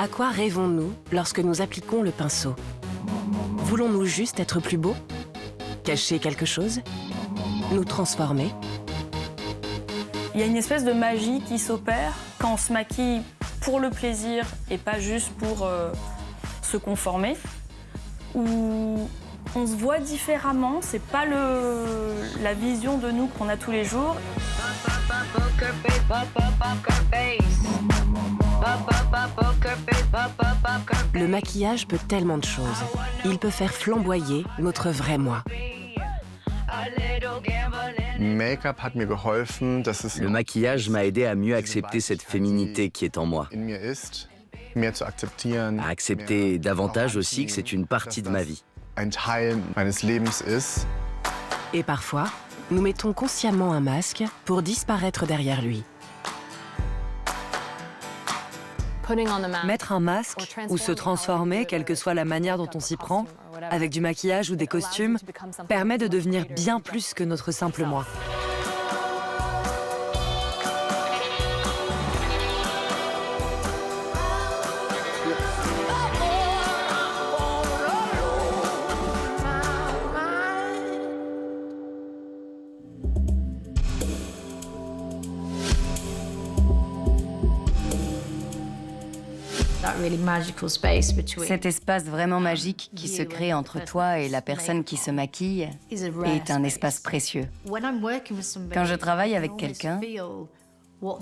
À quoi rêvons-nous lorsque nous appliquons le pinceau? Voulons-nous juste être plus beaux? Cacher quelque chose? Nous transformer? Il y a une espèce de magie qui s'opère quand on se maquille pour le plaisir et pas juste pour se conformer. Où on se voit différemment, c'est pas la vision de nous qu'on a tous les jours. Le maquillage peut tellement de choses. Il peut faire flamboyer notre vrai moi. Le maquillage m'a aidé à mieux accepter cette féminité qui est en moi. À accepter davantage aussi que c'est une partie de ma vie. Et parfois, nous mettons consciemment un masque pour disparaître derrière lui. Mettre un masque ou se transformer, quelle que soit la manière dont on s'y prend, avec du maquillage ou des costumes, permet de devenir bien plus que notre simple moi. Cet espace vraiment magique qui se crée entre toi et la personne qui se maquille est un espace précieux. Quand je travaille avec quelqu'un,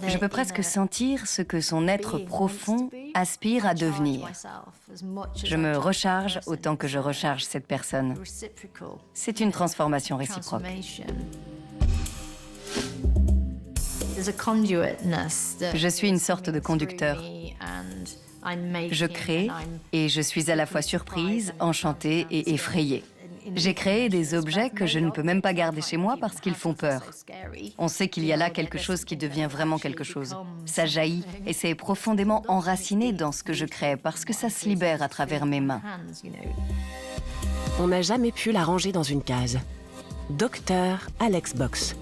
je peux presque sentir ce que son être profond aspire à devenir. Je me recharge autant que je recharge cette personne. C'est une transformation réciproque. Je suis une sorte de conducteur. Je crée et je suis à la fois surprise, enchantée et effrayée. J'ai créé des objets que je ne peux même pas garder chez moi parce qu'ils font peur. On sait qu'il y a là quelque chose qui devient vraiment quelque chose. Ça jaillit et c'est profondément enraciné dans ce que je crée parce que ça se libère à travers mes mains. On n'a jamais pu la ranger dans une case. Docteur Alex Box.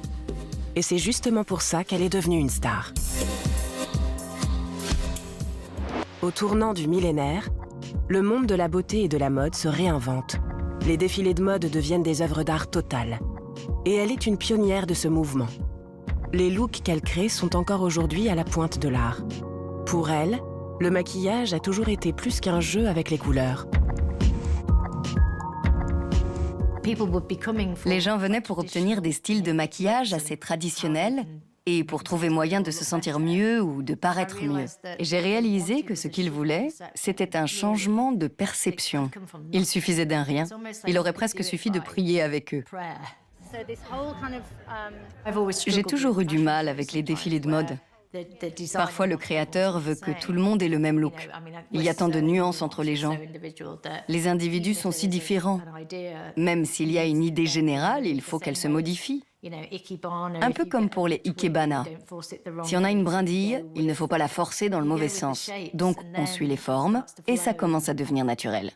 Et c'est justement pour ça qu'elle est devenue une star. Au tournant du millénaire, le monde de la beauté et de la mode se réinvente. Les défilés de mode deviennent des œuvres d'art totales. Et elle est une pionnière de ce mouvement. Les looks qu'elle crée sont encore aujourd'hui à la pointe de l'art. Pour elle, le maquillage a toujours été plus qu'un jeu avec les couleurs. Les gens venaient pour obtenir des styles de maquillage assez traditionnels et pour trouver moyen de se sentir mieux ou de paraître mieux. Et j'ai réalisé que ce qu'ils voulaient, c'était un changement de perception. Il suffisait d'un rien. Il aurait presque suffi de prier avec eux. J'ai toujours eu du mal avec les défilés de mode. Parfois, le créateur veut que tout le monde ait le même look. Il y a tant de nuances entre les gens. Les individus sont si différents. Même s'il y a une idée générale, il faut qu'elle se modifie. Un peu comme pour les ikebana. Si on a une brindille, il ne faut pas la forcer dans le mauvais sens. Donc, on suit les formes et ça commence à devenir naturel.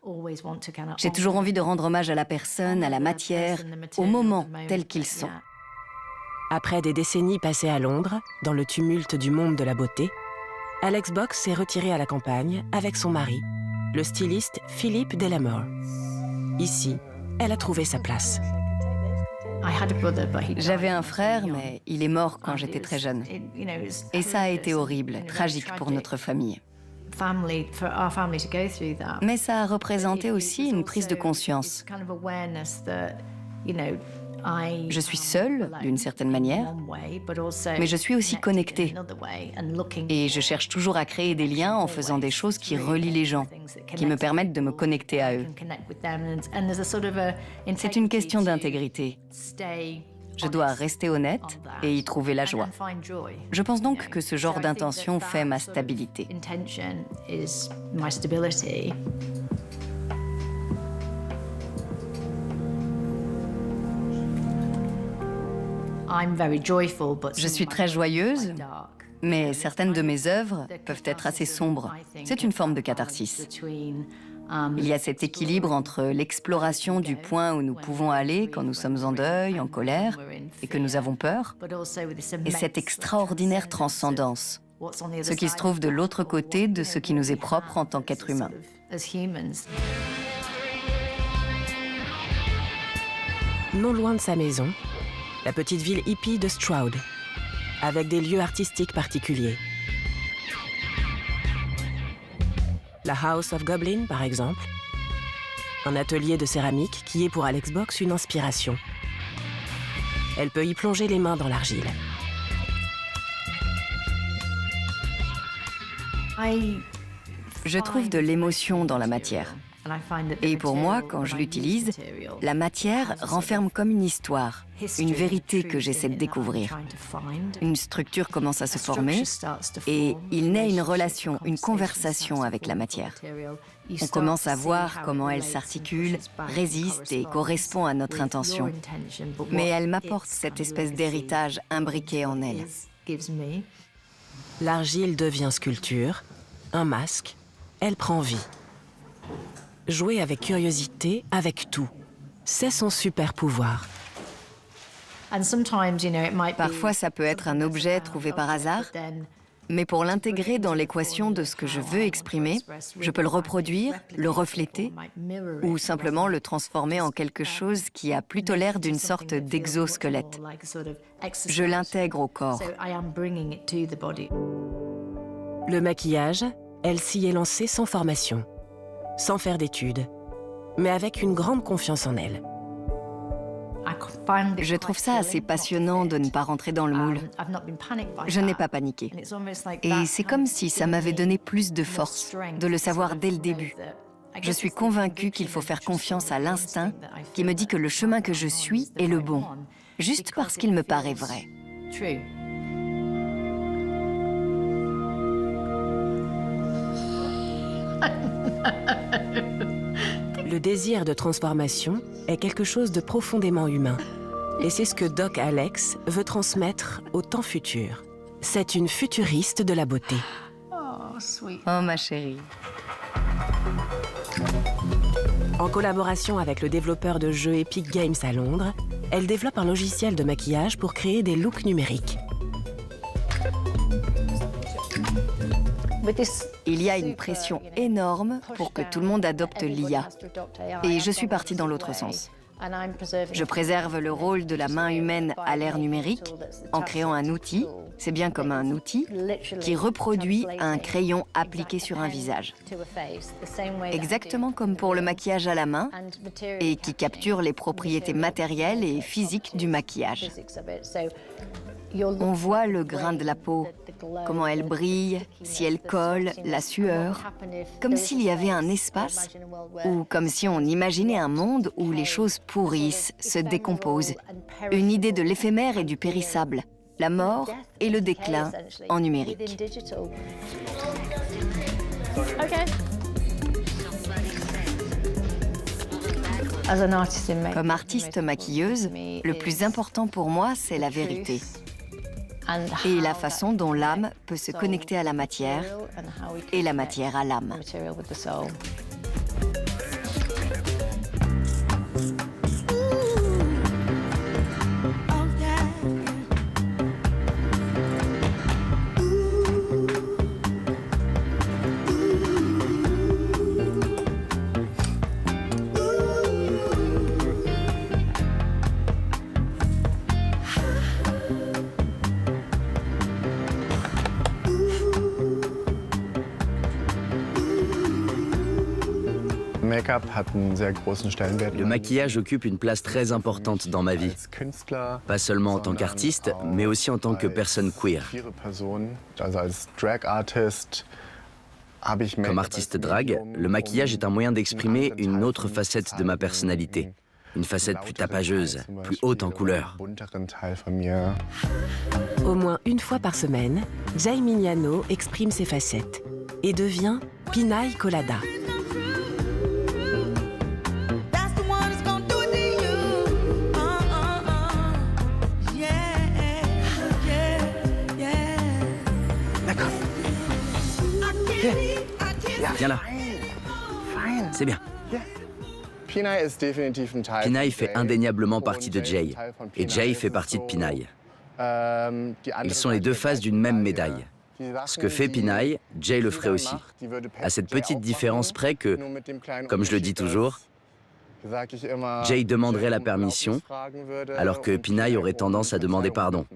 J'ai toujours envie de rendre hommage à la personne, à la matière, aux moments tels qu'ils sont. Après des décennies passées à Londres, dans le tumulte du monde de la beauté, Alex Box s'est retirée à la campagne avec son mari, le styliste Philippe Delamere. Ici, elle a trouvé sa place. J'avais un frère, mais il est mort quand j'étais très jeune. Et ça a été horrible, tragique pour notre famille. Mais ça a représenté aussi une prise de conscience. Je suis seule, d'une certaine manière, mais je suis aussi connectée. Et je cherche toujours à créer des liens en faisant des choses qui relient les gens, qui me permettent de me connecter à eux. C'est une question d'intégrité. Je dois rester honnête et y trouver la joie. Je pense donc que ce genre d'intention fait ma stabilité. Je suis très joyeuse, mais certaines de mes œuvres peuvent être assez sombres. C'est une forme de catharsis. Il y a cet équilibre entre l'exploration du point où nous pouvons aller quand nous sommes en deuil, en colère, et que nous avons peur, et cette extraordinaire transcendance, ce qui se trouve de l'autre côté de ce qui nous est propre en tant qu'être humain. Non loin de sa maison, la petite ville hippie de Stroud, avec des lieux artistiques particuliers. La House of Goblin, par exemple, un atelier de céramique qui est pour Alex Box une inspiration. Elle peut y plonger les mains dans l'argile. Je trouve de l'émotion dans la matière. Et pour moi, quand je l'utilise, la matière renferme comme une histoire, une vérité que j'essaie de découvrir. Une structure commence à se former et il naît une relation, une conversation avec la matière. On commence à voir comment elle s'articule, résiste et correspond à notre intention. Mais elle m'apporte cette espèce d'héritage imbriqué en elle. L'argile devient sculpture, un masque, elle prend vie. Jouer avec curiosité, avec tout, c'est son super pouvoir. Parfois, ça peut être un objet trouvé par hasard, mais pour l'intégrer dans l'équation de ce que je veux exprimer, je peux le reproduire, le refléter, ou simplement le transformer en quelque chose qui a plutôt l'air d'une sorte d'exosquelette. Je l'intègre au corps. Le maquillage, elle s'y est lancée sans formation, sans faire d'études, mais avec une grande confiance en elle. Je trouve ça assez passionnant de ne pas rentrer dans le moule. Je n'ai pas paniqué. Et c'est comme si ça m'avait donné plus de force, de le savoir dès le début. Je suis convaincue qu'il faut faire confiance à l'instinct qui me dit que le chemin que je suis est le bon, juste parce qu'il me paraît vrai. Le désir de transformation est quelque chose de profondément humain. Et c'est ce que Doc Alex veut transmettre au temps futur. C'est une futuriste de la beauté. Oh, ma chérie. En collaboration avec le développeur de jeux Epic Games à Londres, elle développe un logiciel de maquillage pour créer des looks numériques. Il y a une pression énorme pour que tout le monde adopte l'IA. Et je suis partie dans l'autre sens. Je préserve le rôle de la main humaine à l'ère numérique en créant un outil, c'est bien comme un outil, qui reproduit un crayon appliqué sur un visage. Exactement comme pour le maquillage à la main et qui capture les propriétés matérielles et physiques du maquillage. On voit le grain de la peau, comment elle brille, si elle colle, la sueur, comme s'il y avait un espace ou comme si on imaginait un monde où les choses pourrissent, se décomposent. Une idée de l'éphémère et du périssable, la mort et le déclin en numérique. Comme artiste maquilleuse, le plus important pour moi, c'est la vérité. Et la façon dont l'âme peut se connecter à la matière et la matière à l'âme. Le maquillage occupe une place très importante dans ma vie, pas seulement en tant qu'artiste, mais aussi en tant que personne queer. Comme artiste drag, le maquillage est un moyen d'exprimer une autre facette de ma personnalité, une facette plus tapageuse, plus haute en couleurs. Au moins une fois par semaine, Jay Mignano exprime ses facettes et devient Pinaille Colada. Viens là. C'est bien. Pinaille fait indéniablement partie de Jay, et Jay fait partie de Pinaille. Ils sont les deux faces d'une même médaille. Ce que fait Pinaille, Jay le ferait aussi. À cette petite différence près que, comme je le dis toujours, Jay demanderait la permission, alors que Pinaille aurait tendance à demander pardon.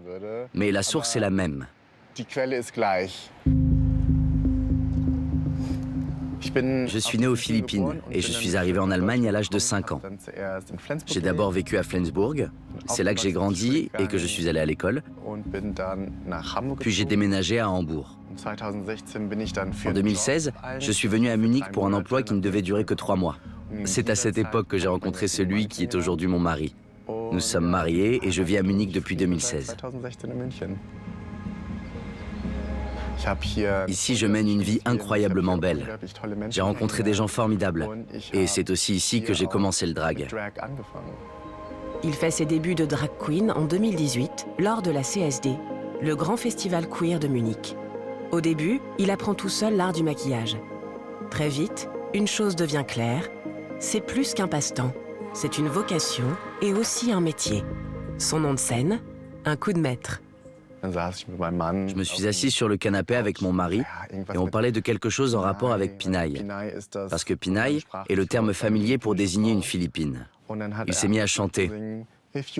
Mais la source est la même. Je suis né aux Philippines et je suis arrivé en Allemagne à l'âge de 5 ans. J'ai d'abord vécu à Flensburg, c'est là que j'ai grandi et que je suis allé à l'école. Puis j'ai déménagé à Hambourg. En 2016, je suis venu à Munich pour un emploi qui ne devait durer que 3 mois. C'est à cette époque que j'ai rencontré celui qui est aujourd'hui mon mari. Nous sommes mariés et je vis à Munich depuis 2016. Ici, je mène une vie incroyablement belle. J'ai rencontré des gens formidables. Et c'est aussi ici que j'ai commencé le drag. Il fait ses débuts de drag queen en 2018 lors de la CSD, le grand festival queer de Munich. Au début, il apprend tout seul l'art du maquillage. Très vite, une chose devient claire, c'est plus qu'un passe-temps. C'est une vocation et aussi un métier. Son nom de scène, un coup de maître. Je me suis assis sur le canapé avec mon mari et on parlait de quelque chose en rapport avec Pinaille. Parce que Pinaille est le terme familier pour désigner une Philippine. Il s'est mis à chanter. Je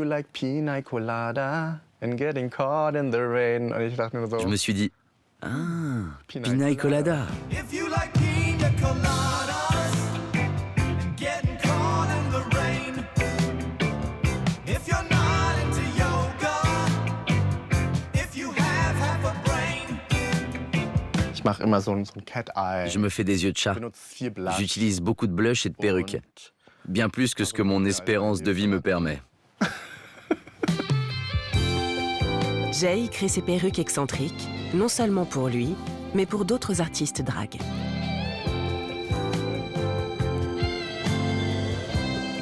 me suis dit, ah, Pinaille Colada. Je me fais des yeux de chat. J'utilise beaucoup de blush et de perruques. Bien plus que ce que mon espérance de vie me permet. Jay crée ses perruques excentriques, non seulement pour lui, mais pour d'autres artistes drag.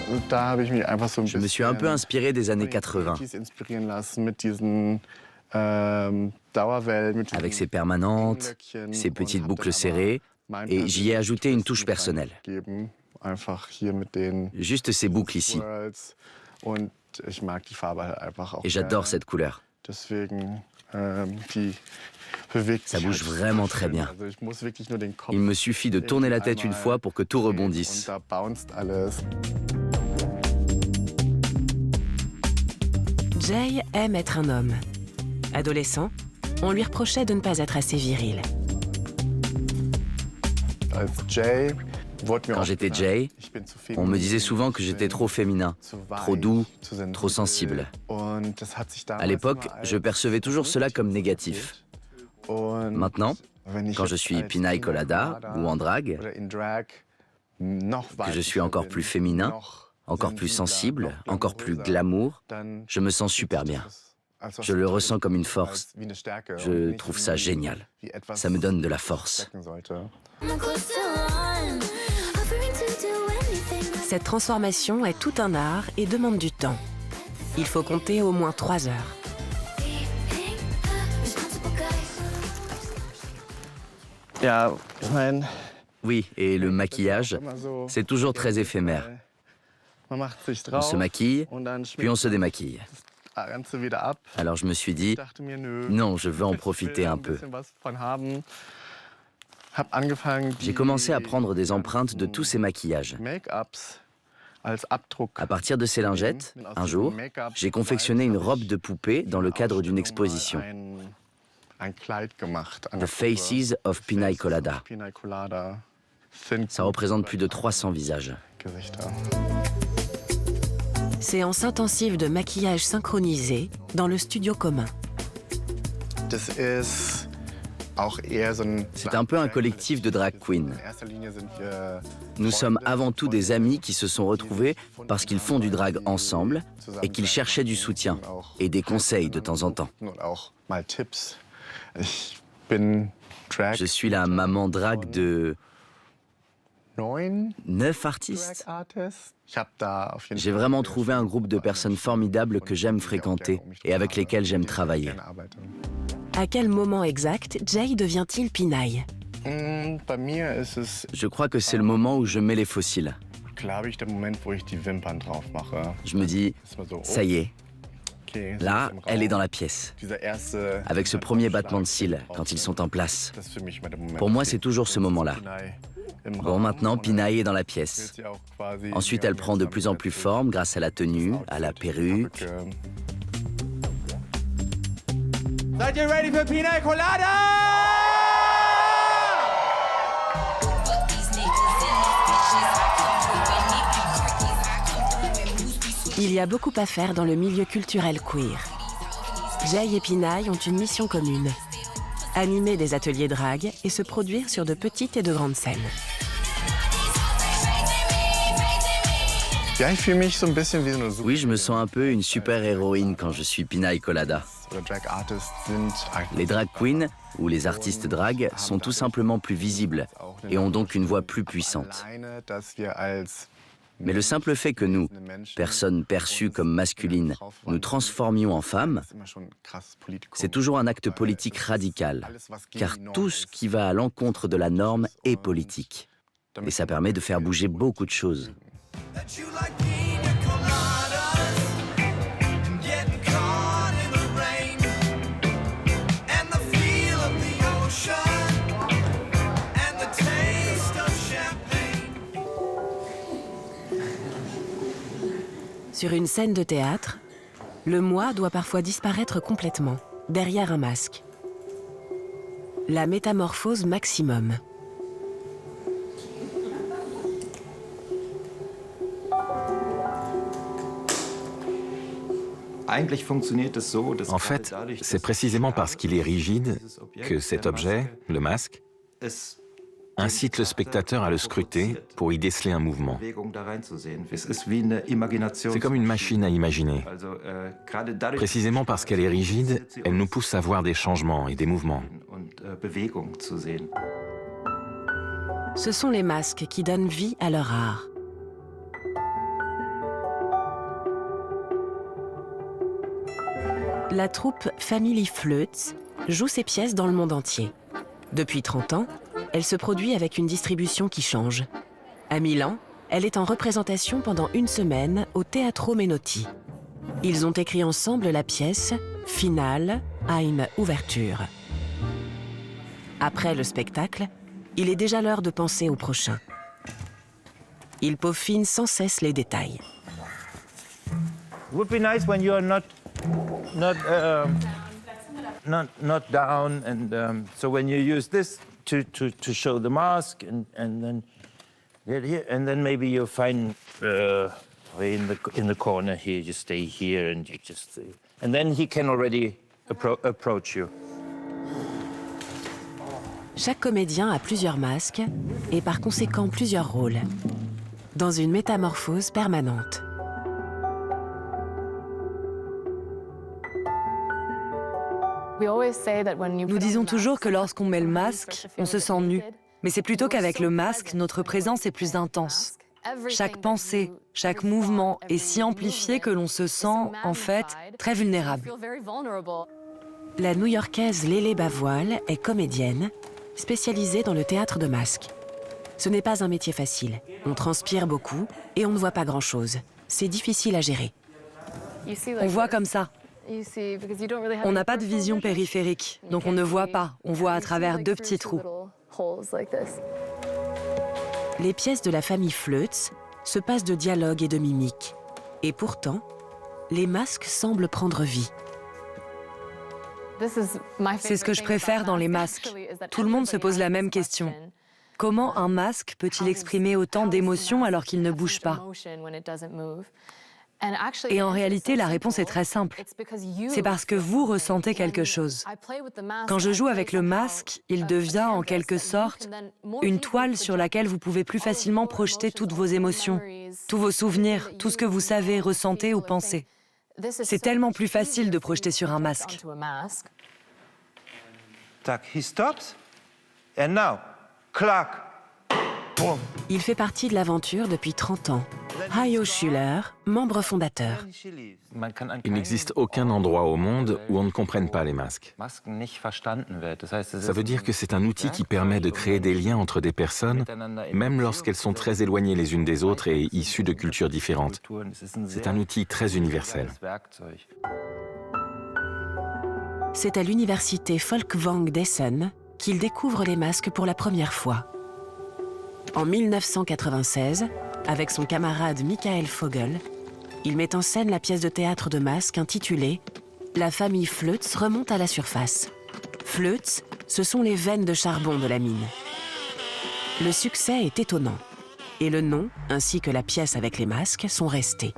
Je me suis un peu inspiré des années 80. Avec ses permanentes, ses petites boucles serrées, et j'y ai ajouté une touche personnelle. Juste ces boucles ici. Et j'adore cette couleur. Ça bouge vraiment très bien. Il me suffit de tourner la tête une fois pour que tout rebondisse. Jay aime être un homme. Adolescent, on lui reprochait de ne pas être assez viril. Quand j'étais Jay, on me disait souvent que j'étais trop féminin, trop doux, trop sensible. À l'époque, je percevais toujours cela comme négatif. Maintenant, quand je suis Pinaille Colada ou en drag, que je suis encore plus féminin, encore plus sensible, encore plus glamour, je me sens super bien. Je le ressens comme une force. Je trouve ça génial. Ça me donne de la force. Cette transformation est tout un art et demande du temps. Il faut compter au moins 3 heures. Oui, et le maquillage, c'est toujours très éphémère. On se maquille, puis on se démaquille. Alors je me suis dit, non, je veux en profiter un peu. J'ai commencé à prendre des empreintes de tous ces maquillages. À partir de ces lingettes, un jour, j'ai confectionné une robe de poupée dans le cadre d'une exposition. The Faces of Pinaille Colada. Ça représente plus de 300 visages. Séance intensive de maquillage synchronisé dans le studio commun. C'est un peu un collectif de drag queens. Nous sommes avant tout des amis qui se sont retrouvés parce qu'ils font du drag ensemble et qu'ils cherchaient du soutien et des conseils de temps en temps. Je suis la maman drag de 9 artistes. J'ai vraiment trouvé un groupe de personnes formidables que j'aime fréquenter et avec lesquelles j'aime travailler. À quel moment exact Jay devient-il Pinaille? Je crois que c'est le moment où je mets les faux cils. Je me dis, ça y est, Là, elle est dans la pièce, avec ce premier battement de cils quand ils sont en place. Pour moi, c'est toujours ce moment-là. Bon, maintenant, Pinaï est dans la pièce. Ensuite, elle prend de plus en plus forme grâce à la tenue, à la perruque. Seid ihr ready für Pina Colada? Il y a beaucoup à faire dans le milieu culturel queer. Jay et Pinaï ont une mission commune. Animer des ateliers drag et se produire sur de petites et de grandes scènes. Oui, je me sens un peu une super-héroïne quand je suis Pinaï Colada. Les drag queens, ou les artistes drag, sont tout simplement plus visibles et ont donc une voix plus puissante. Mais le simple fait que nous, personnes perçues comme masculines, nous transformions en femmes, c'est toujours un acte politique radical, car tout ce qui va à l'encontre de la norme est politique. Et ça permet de faire bouger beaucoup de choses. Sur une scène de théâtre, le moi doit parfois disparaître complètement, derrière un masque. La métamorphose maximum. En fait, c'est précisément parce qu'il est rigide que cet objet, le masque, incite le spectateur à le scruter pour y déceler un mouvement. C'est comme une machine à imaginer. Précisément parce qu'elle est rigide, elle nous pousse à voir des changements et des mouvements. Ce sont les masques qui donnent vie à leur art. La troupe Family Flötz joue ses pièces dans le monde entier. Depuis 30 ans, elle se produit avec une distribution qui change. À Milan, elle est en représentation pendant une semaine au Teatro Menotti. Ils ont écrit ensemble la pièce « Finale, eine Ouverture ». Après le spectacle, il est déjà l'heure de penser au prochain. Ils peaufinent sans cesse les détails. Would be nice when you're not down, and so when you use this to show the mask, and then here, and then maybe you'll find in the corner here. You stay here, and you just, and then he can already approach you. Chaque comédien a plusieurs masques et par conséquent plusieurs rôles, dans une métamorphose permanente. Nous disons toujours que lorsqu'on met le masque, on se sent nu. Mais c'est plutôt qu'avec le masque, notre présence est plus intense. Chaque pensée, chaque mouvement est si amplifié que l'on se sent, en fait, très vulnérable. La New-Yorkaise Lélé Bavoil est comédienne, spécialisée dans le théâtre de masques. Ce n'est pas un métier facile. On transpire beaucoup et on ne voit pas grand-chose. C'est difficile à gérer. On voit comme ça. On n'a pas de vision périphérique, donc on ne voit pas. On voit à travers deux petits trous. Les pièces de la famille Flötz se passent de dialogue et de mimique. Et pourtant, les masques semblent prendre vie. C'est ce que je préfère dans les masques. Tout le monde se pose la même question. Comment un masque peut-il exprimer autant d'émotions alors qu'il ne bouge pas ? Et en réalité, la réponse est très simple. C'est parce que vous ressentez quelque chose. Quand je joue avec le masque, il devient en quelque sorte une toile sur laquelle vous pouvez plus facilement projeter toutes vos émotions, tous vos souvenirs, tout ce que vous savez, ressentez ou pensez. C'est tellement plus facile de projeter sur un masque. Tac, he stops, and now, clac, boom. Il fait partie de l'aventure depuis 30 ans. Hayo Schuller, membre fondateur. Il n'existe aucun endroit au monde où on ne comprenne pas les masques. Ça veut dire que c'est un outil qui permet de créer des liens entre des personnes, même lorsqu'elles sont très éloignées les unes des autres et issues de cultures différentes. C'est un outil très universel. c'est à l'université Folkwang d'Essen qu'il découvre les masques pour la première fois. En 1996, avec son camarade Michael Vogel, il met en scène la pièce de théâtre de masques intitulée « La famille Fleutz remonte à la surface ». Fleutz, ce sont les veines de charbon de la mine. Le succès est étonnant, et le nom, ainsi que la pièce avec les masques, sont restés.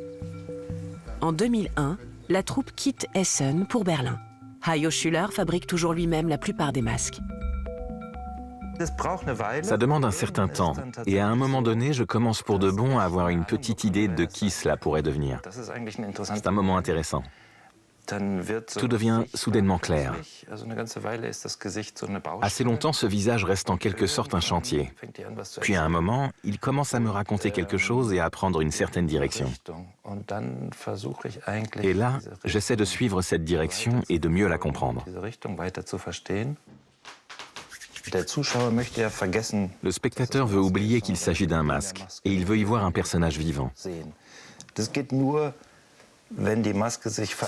En 2001, la troupe quitte Essen pour Berlin. Hayo Schuller fabrique toujours lui-même la plupart des masques. Ça demande un certain temps, et à un moment donné, je commence pour de bon à avoir une petite idée de qui cela pourrait devenir. C'est un moment intéressant. Tout devient soudainement clair. Assez longtemps, ce visage reste en quelque sorte un chantier. Puis à un moment, il commence à me raconter quelque chose et à prendre une certaine direction. Et là, j'essaie de suivre cette direction et de mieux la comprendre. Le spectateur veut oublier qu'il s'agit d'un masque, et il veut y voir un personnage vivant. Ce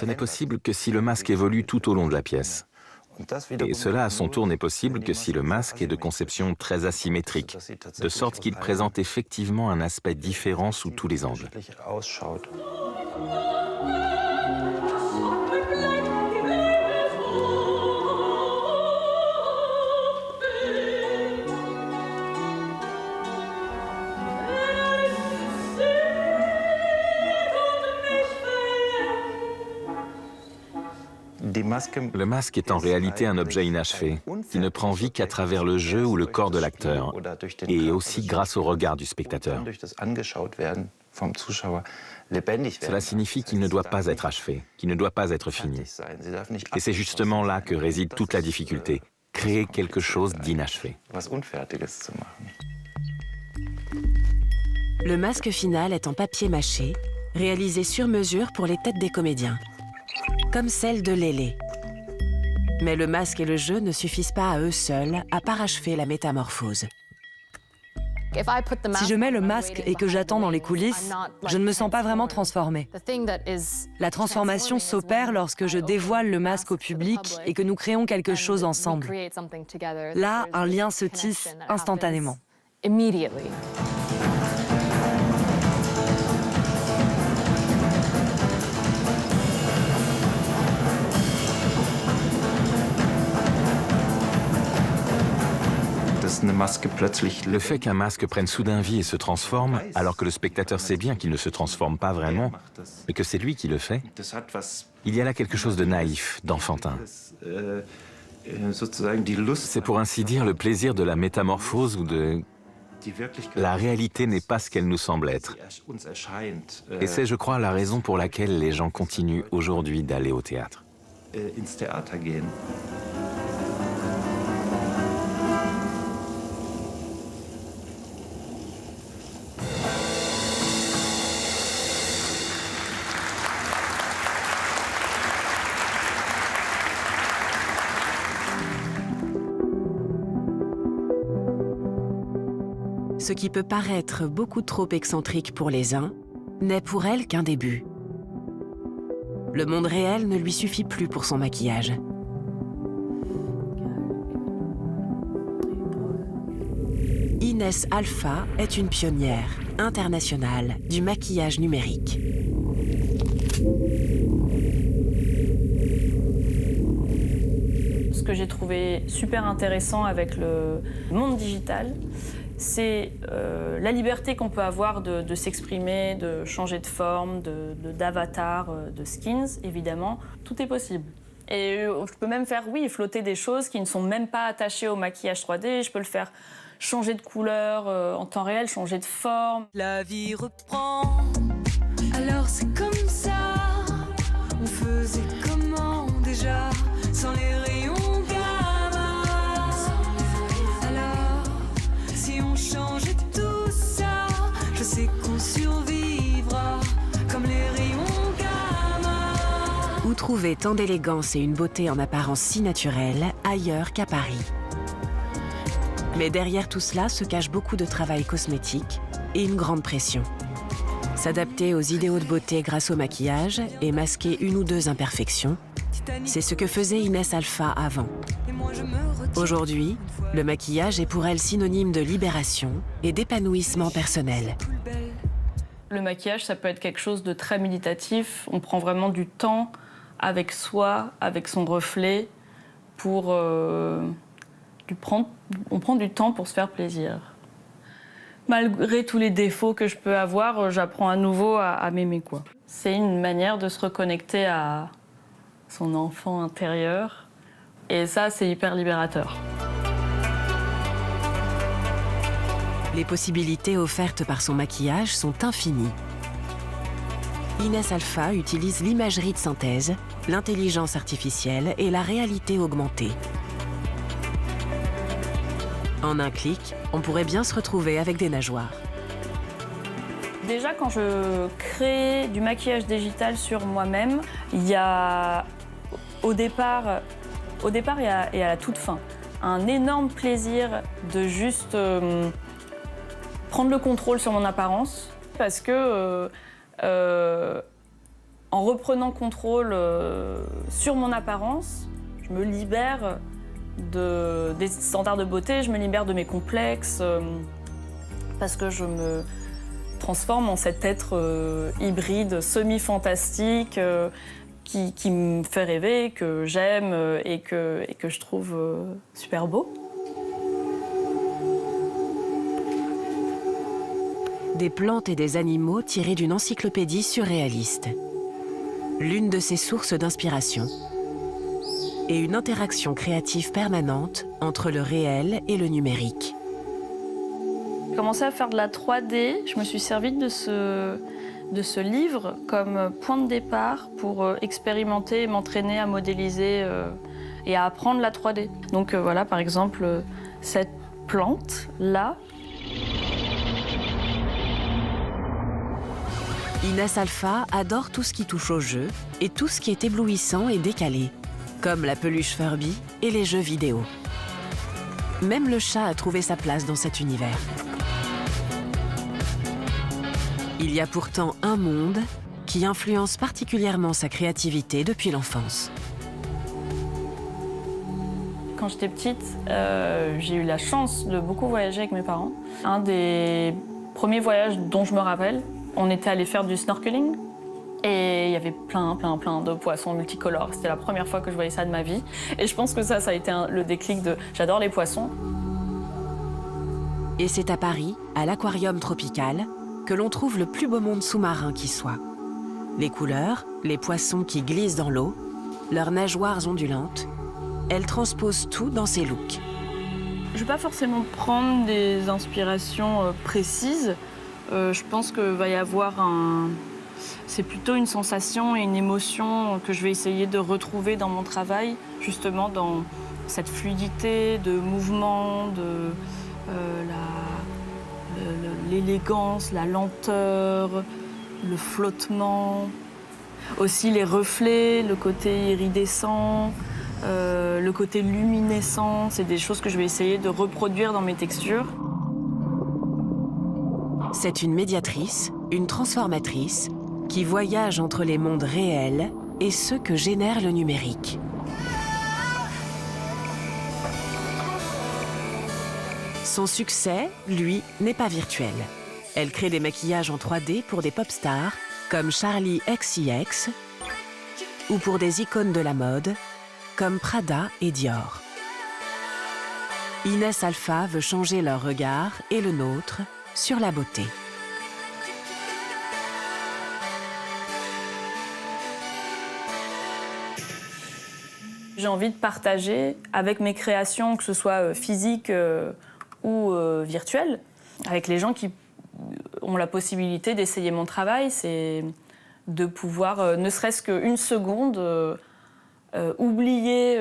n'est possible que si le masque évolue tout au long de la pièce. Et cela, à son tour, n'est possible que si le masque est de conception très asymétrique, de sorte qu'il présente effectivement un aspect différent sous tous les angles. Le masque est en réalité un objet inachevé, qui ne prend vie qu'à travers le jeu ou le corps de l'acteur, et aussi grâce au regard du spectateur. Cela signifie qu'il ne doit pas être achevé, qu'il ne doit pas être fini. Et c'est justement là que réside toute la difficulté, créer quelque chose d'inachevé. Le masque final est en papier mâché, réalisé sur mesure pour les têtes des comédiens, comme celle de Lélé. Mais le masque et le jeu ne suffisent pas à eux seuls à parachever la métamorphose. Si je mets le masque et que j'attends dans les coulisses, je ne me sens pas vraiment transformée. La transformation s'opère lorsque je dévoile le masque au public et que nous créons quelque chose ensemble. Là, un lien se tisse instantanément. Le fait qu'un masque prenne soudain vie et se transforme, alors que le spectateur sait bien qu'il ne se transforme pas vraiment, mais que c'est lui qui le fait, il y a là quelque chose de naïf, d'enfantin. C'est pour ainsi dire le plaisir de la métamorphose ou de... La réalité n'est pas ce qu'elle nous semble être. Et c'est, je crois, la raison pour laquelle les gens continuent aujourd'hui d'aller au théâtre. Ce qui peut paraître beaucoup trop excentrique pour les uns n'est pour elle qu'un début. Le monde réel ne lui suffit plus pour son maquillage. Inès Alpha est une pionnière internationale du maquillage numérique. Ce que j'ai trouvé super intéressant avec le monde digital, c'est la liberté qu'on peut avoir de s'exprimer, de changer de forme, d'avatar, de skins, évidemment. Tout est possible. Et je peux même faire, oui, flotter des choses qui ne sont même pas attachées au maquillage 3D. Je peux le faire changer de couleur en temps réel, changer de forme. La vie reprend, alors c'est comme ça. On faisait comment déjà, sans les rayons gamma. Alors, si on changeait tout ça, je sais qu'on survivra comme les rayons gamma. Où trouver tant d'élégance et une beauté en apparence si naturelle ailleurs qu'à Paris? Mais derrière tout cela se cache beaucoup de travail cosmétique et une grande pression. S'adapter aux idéaux de beauté grâce au maquillage et masquer une ou deux imperfections, C'est ce que faisait Inès Alpha avant. Aujourd'hui, le maquillage est pour elle synonyme de libération et d'épanouissement personnel. Le maquillage, ça peut être quelque chose de très méditatif. On prend vraiment du temps avec soi, avec son reflet, pour on prend du temps pour se faire plaisir. Malgré tous les défauts que je peux avoir, j'apprends à nouveau à m'aimer, quoi. C'est une manière de se reconnecter à son enfant intérieur. Et ça, c'est hyper libérateur. Les possibilités offertes par son maquillage sont infinies. Inès Alpha utilise l'imagerie de synthèse, l'intelligence artificielle et la réalité augmentée. En un clic, on pourrait bien se retrouver avec des nageoires. Déjà, quand je crée du maquillage digital sur moi-même, il y a au départ et à la toute fin un énorme plaisir de juste prendre le contrôle sur mon apparence, parce que en reprenant contrôle sur mon apparence, je me libère des standards de beauté, je me libère de mes complexes, parce que je me transforme en cet être hybride, semi-fantastique, qui me fait rêver, que j'aime et que je trouve super beau. Des plantes et des animaux tirés d'une encyclopédie surréaliste. L'une de ses sources d'inspiration. Et une interaction créative permanente entre le réel et le numérique. J'ai commencé à faire de la 3D, je me suis servie de ce livre comme point de départ pour expérimenter et m'entraîner à modéliser et à apprendre la 3D. Donc voilà, par exemple, cette plante-là. Inès Alpha adore tout ce qui touche au jeu et tout ce qui est éblouissant et décalé, comme la peluche Furby et les jeux vidéo. Même le chat a trouvé sa place dans cet univers. Il y a pourtant un monde qui influence particulièrement sa créativité depuis l'enfance. Quand j'étais petite, j'ai eu la chance de beaucoup voyager avec mes parents. Un des premiers voyages dont je me rappelle, on était allé faire du snorkeling et il y avait plein de poissons multicolores. C'était la première fois que je voyais ça de ma vie. Et je pense que ça a été le déclic de « j'adore les poissons ». Et c'est à Paris, à l'aquarium tropical, que l'on trouve le plus beau monde sous-marin qui soit. Les couleurs, les poissons qui glissent dans l'eau, leurs nageoires ondulantes, elles transposent tout dans ces looks. Je ne vais pas forcément prendre des inspirations précises. Je pense qu'il va y avoir c'est plutôt une sensation et une émotion que je vais essayer de retrouver dans mon travail, justement dans cette fluidité de mouvement, de l'élégance, la lenteur, le flottement. Aussi les reflets, le côté iridescent, le côté luminescent. C'est des choses que je vais essayer de reproduire dans mes textures. C'est une médiatrice, une transformatrice, qui voyage entre les mondes réels et ceux que génère le numérique. Son succès, lui, n'est pas virtuel. Elle crée des maquillages en 3D pour des pop stars comme Charli XCX ou pour des icônes de la mode comme Prada et Dior. Inès Alpha veut changer leur regard et le nôtre sur la beauté. J'ai envie de partager avec mes créations, que ce soit physiques ou virtuelles, avec les gens qui ont la possibilité d'essayer mon travail. C'est de pouvoir, ne serait-ce qu'une seconde, oublier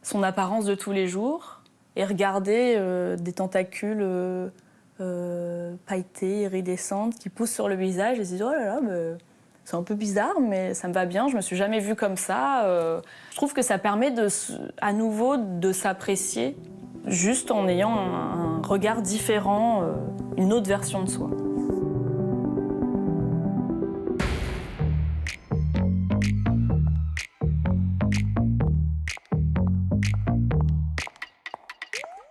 son apparence de tous les jours et regarder des tentacules pailletées, iridescentes, qui poussent sur le visage et se dire « oh là là, c'est un peu bizarre, mais ça me va bien, je me suis jamais vue comme ça ». Je trouve que ça permet à nouveau de s'apprécier juste en ayant un regard différent, une autre version de soi.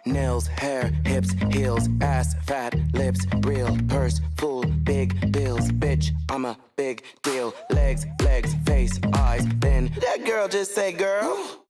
nails, hair, hips, heels, ass, fat, lips, real, purse, full, big bills, bitch, I'm a big deal. Legs, face, eyes, then that girl just say, girl.